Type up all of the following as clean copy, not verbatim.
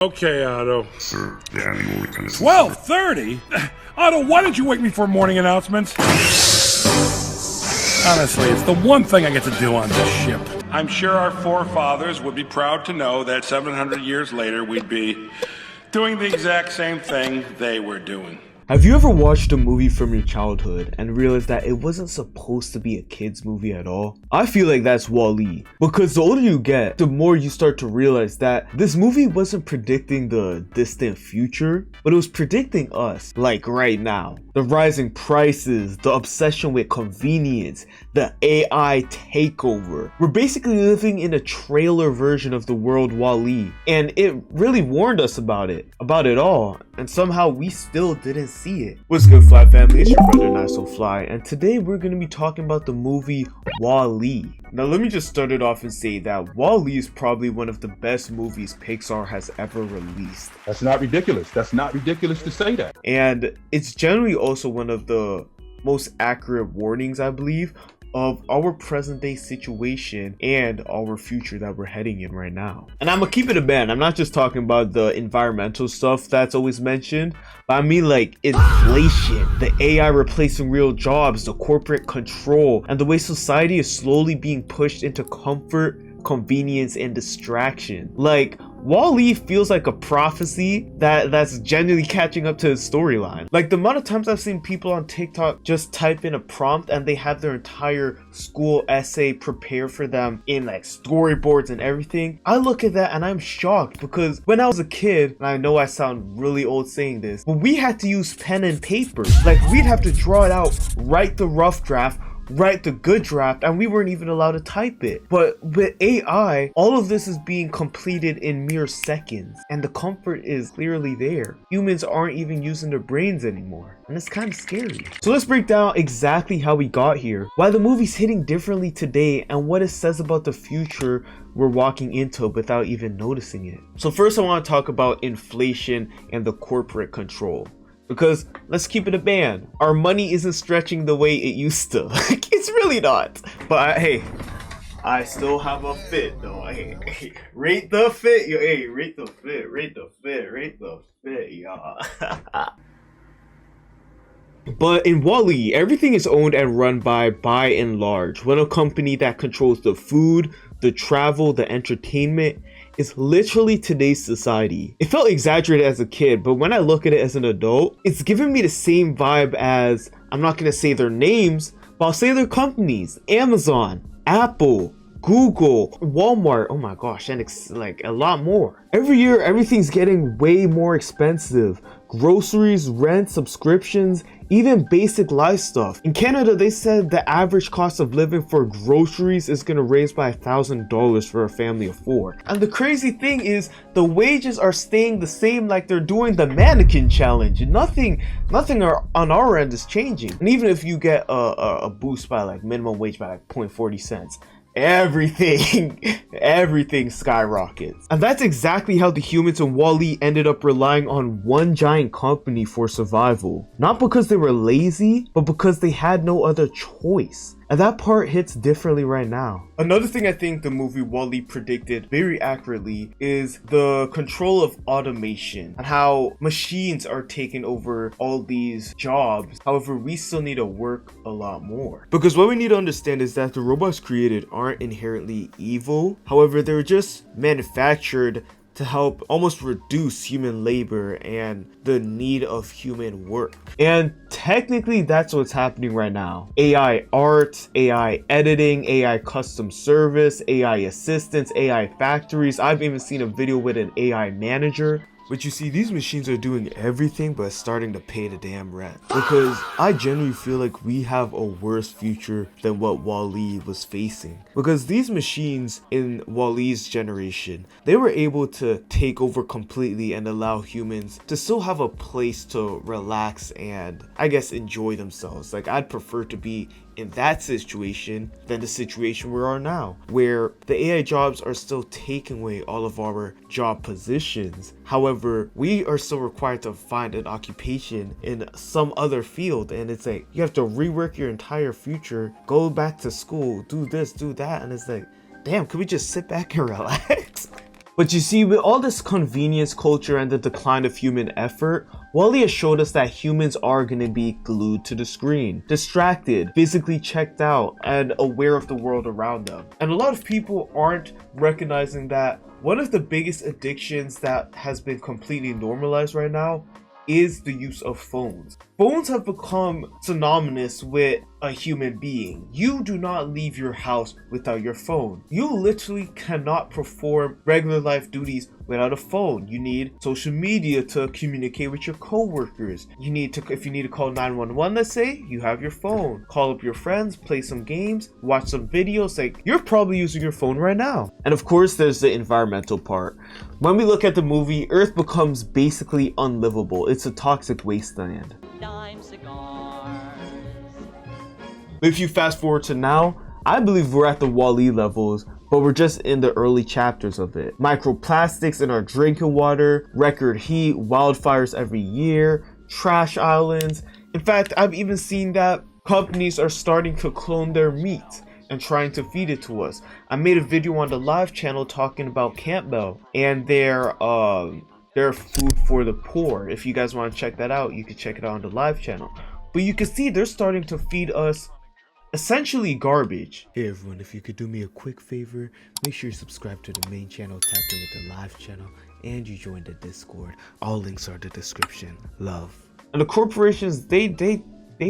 Okay, Otto. Sir, the annual reconnaissance. 12:30? Otto, why didn't you wake me for morning announcements? Honestly, it's the one thing I get to do on this ship. I'm sure our forefathers would be proud to know that 700 years later we'd be doing the exact same thing they were doing. Have you ever watched a movie from your childhood and realized that it wasn't supposed to be a kid's movie at all? I feel like that's Wall-E, because the older you get, the more you start to realize that this movie wasn't predicting the distant future, but it was predicting us, like right now. The rising prices, the obsession with convenience, the AI takeover. We're basically living in a trailer version of the world Wall-E, and it really warned us about it all, and somehow we still didn't see it. What's good, Fly family? It's your brother nisoflyyt, and today we're going to be talking about the movie Wall-E. Now let me just start it off and say that Wall-E is probably one of the best movies Pixar has ever released. That's not ridiculous. That's not ridiculous to say that. And it's generally also one of the most accurate warnings, I believe, of our present day situation and our future that we're heading in right now. And I'm gonna keep it a band. I'm not just talking about the environmental stuff that's always mentioned, but I mean like inflation, the AI replacing real jobs, the corporate control, and the way society is slowly being pushed into comfort, convenience, and distraction. Like, Wall-E feels like a prophecy that's genuinely catching up to his storyline. Like, the amount of times I've seen people on TikTok just type in a prompt and they have their entire school essay prepared for them in like storyboards and everything. I look at that and I'm shocked, because when I was a kid, and I know I sound really old saying this, but we had to use pen and paper. Like, we'd have to draw it out, write the rough draft, write the good draft, and we weren't even allowed to type it. But with AI, all of this is being completed in mere seconds, and the comfort is clearly there. Humans aren't even using their brains anymore, and it's kind of scary. So let's break down exactly how we got here, why the movie's hitting differently today, and what it says about the future we're walking into without even noticing it. So first I want to talk about inflation and the corporate control. Because let's keep it a band, our money isn't stretching the way it used to. It's really not. But hey, I still have a fit though. Hey, rate the fit, yo. Hey, rate the fit, rate the fit, y'all. But in Wall-E, everything is owned and run by and large, one company that controls the food, the travel, the entertainment. Is literally today's society. It felt exaggerated as a kid, but when I look at it as an adult, it's giving me the same vibe as, I'm not gonna say their names, but I'll say their companies: Amazon, Apple, Google, Walmart, oh my gosh, and like a lot more. Every year, everything's getting way more expensive. Groceries, rent, subscriptions, even basic life stuff. In Canada, they said the average cost of living for groceries is gonna raise by $1,000 for a family of 4. And the crazy thing is, the wages are staying the same, like they're doing the mannequin challenge. Nothing on our end is changing. And even if you get a boost by like minimum wage by like 0.40 cents, everything skyrockets. And that's exactly how the humans in Wall-E ended up relying on one giant company for survival. Not because they were lazy, but because they had no other choice. And that part hits differently right now. Another thing I think the movie Wall-E predicted very accurately is the control of automation and how machines are taking over all these jobs. However, we still need to work a lot more. Because what we need to understand is that the robots created aren't inherently evil. However, they're just manufactured to help almost reduce human labor and the need of human work. And technically that's what's happening right now. AI art, AI editing, AI custom service, AI assistants, AI factories. I've even seen a video with an AI manager. But you see, these machines are doing everything but starting to pay the damn rent. Because I genuinely feel like we have a worse future than what Wall-E was facing. Because these machines in Wall-E's generation, they were able to take over completely and allow humans to still have a place to relax and, I guess, enjoy themselves. Like, I'd prefer to be in that situation than the situation we are now, where the AI jobs are still taking away all of our job positions. However, we are still required to find an occupation in some other field, and it's like you have to rework your entire future, go back to school, do this, do that, and it's like, damn, could we just sit back and relax? But you see, with all this convenience culture and the decline of human effort, WALL-E has showed us that humans are going to be glued to the screen, distracted, physically checked out, and aware of the world around them. And a lot of people aren't recognizing that one of the biggest addictions that has been completely normalized right now is the use of phones. Phones have become synonymous with a human being. You do not leave your house without your phone. You literally cannot perform regular life duties without a phone. You need social media to communicate with your coworkers. If you need to call 911, let's say, you have your phone. Call up your friends, play some games, watch some videos. Like, you're probably using your phone right now. And of course, there's the environmental part. When we look at the movie, Earth becomes basically unlivable. It's a toxic wasteland. If you fast forward to now, I believe we're at the WALL-E levels, but we're just in the early chapters of it. Microplastics in our drinking water, record heat, wildfires every year, trash islands. In fact, I've even seen that companies are starting to clone their meat and trying to feed it to us. I made a video on the live channel talking about Campbell and their food for the poor. If you guys want to check that out, you can check it out on the live channel. But you can see they're starting to feed us essentially garbage. Hey everyone, if you could do me a quick favor, make sure you subscribe to the main channel, tap in with the live channel, and you join the Discord. All links are in the description. Love. And the corporations, they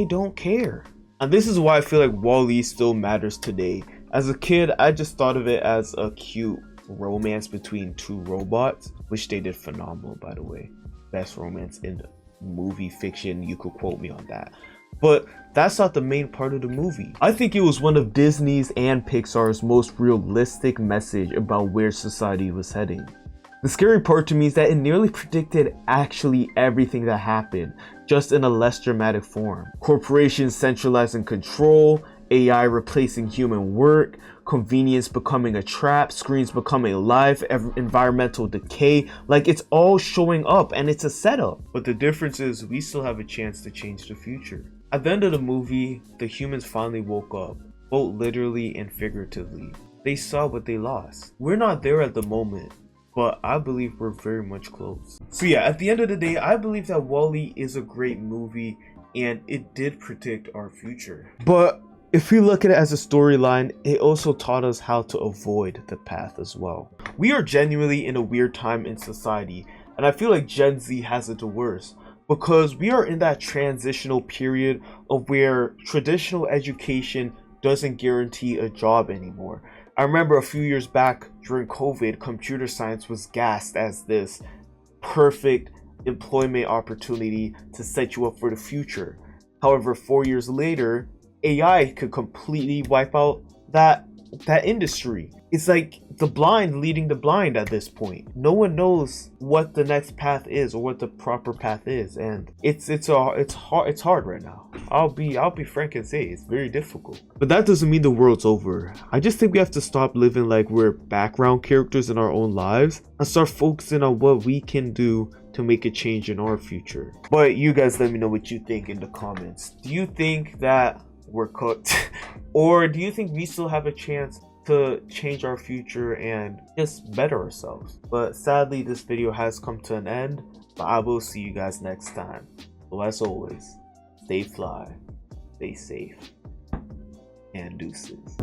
don't care. And this is why I feel like WALL-E still matters today. As a kid, I just thought of it as a cute romance between two robots, which they did phenomenal, by the way. Best romance in movie fiction, you could quote me on that. But that's not the main part of the movie. I think it was one of Disney's and Pixar's most realistic message about where society was heading. The scary part to me is that it nearly predicted actually everything that happened, just in a less dramatic form. Corporations centralizing control, AI replacing human work, convenience becoming a trap, screens becoming life, environmental decay. Like, it's all showing up and it's a setup. But the difference is we still have a chance to change the future. At the end of the movie, the humans finally woke up, both literally and figuratively. They saw what they lost. We're not there at the moment, but I believe we're very much close. So yeah, at the end of the day, I believe that WALL-E is a great movie and it did predict our future. But if we look at it as a storyline, it also taught us how to avoid the path as well. We are genuinely in a weird time in society, and I feel like Gen Z has it the worst, because we are in that transitional period of where traditional education doesn't guarantee a job anymore. I remember a few years back during COVID, computer science was gassed as this perfect employment opportunity to set you up for the future. However, 4 years later, AI could completely wipe out that industry. It's like the blind leading the blind at this point. No one knows what the next path is or what the proper path is, and it's hard right now. I'll be frank and say it's very difficult. But that doesn't mean the world's over. I just think we have to stop living like we're background characters in our own lives and start focusing on what we can do to make a change in our future. But you guys let me know what you think in the comments. Do you think that we're cooked? Or do you think we still have a chance to change our future and just better ourselves? But sadly, this video has come to an end, but I will see you guys next time. So as always, stay fly, stay safe, and deuces.